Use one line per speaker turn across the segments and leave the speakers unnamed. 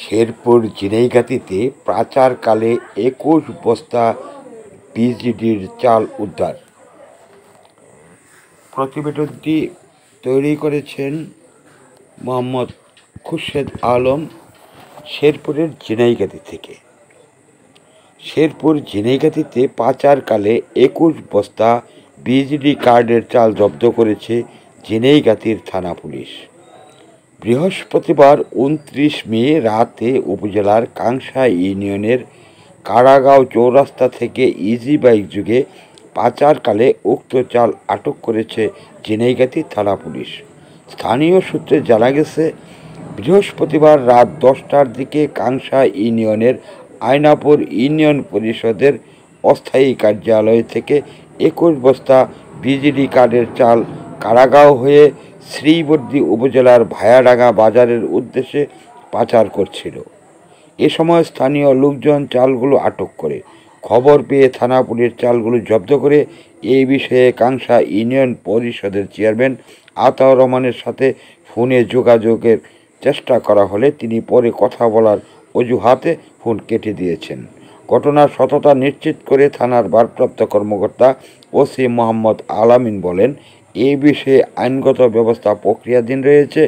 শেরপুর ঝিনাইগাতীতে পাচারকালে ২১ বস্তা বিজিডির চাল উদ্ধার। প্রতিবেদনটি তৈরি করেছেন মোহাম্মদ খুরশেদ আলম শেরপুরের ঝিনাইগাতী থেকে। শেরপুর ঝিনাইগাতীতে পাচারকালে ২১ বস্তা বিজিডি কার্ডের চাল জব্দ করেছে ঝিনাইগাতীর থানা পুলিশ। বৃহস্পতিবার ২৯ মে রাতে উপজেলার কাংশা ইউনিয়নের কারাগাঁও চৌরাস্তা থেকে ইজি বাইক যুগে পাচারকালে উক্ত চাল আটক করেছে ঝিনাইগাতী থানা পুলিশ। স্থানীয় সূত্রে জানা গেছে, বৃহস্পতিবার রাত ১০টার দিকে কাংশা ইউনিয়নের আয়নাপুর ইউনিয়ন পরিষদের অস্থায়ী কার্যালয় থেকে ২১ বস্তা বিজিডি কার্ডের চাল কারাগাঁও হয়ে শ্রীবর্দী উপজেলার ভায়াডাঙ্গা বাজারের উদ্দেশ্যে পাচার করছিল। এ সময় স্থানীয় লোকজন চালগুলো আটক করে। খবর পেয়ে থানা পুলিশ চালগুলো জব্দ করে। এই বিষয়ে কাংশা ইউনিয়ন পরিষদের চেয়ারম্যান আতাউর রহমানের সাথে ফোনে যোগাযোগের চেষ্টা করা হলে তিনি পরে কথা বলার অজুহাতে ফোন কেটে দিয়েছেন। ঘটনার সততা নিশ্চিত করে থানার ভারপ্রাপ্ত কর্মকর্তা ওসি মোহাম্মদ আলামিন বলেন, এই বিষয়ে আইনগত ব্যবস্থা প্রক্রিয়াধীন রয়েছে।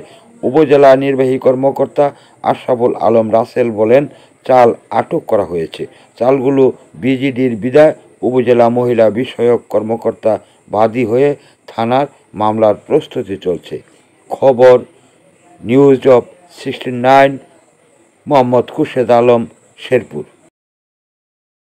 উপজেলা নির্বাহী কর্মকর্তা আশরাফুল আলম রাসেল বলেন, চাল আটক করা হয়েছে। চালগুলো বিজিডির বিদায় উপজেলা মহিলা বিষয়ক কর্মকর্তা বাদী হয়ে থানার মামলার প্রস্তুতি চলছে। খবর নিউজ অব 69, মোহাম্মদ খুরশেদ আলম, শেরপুর।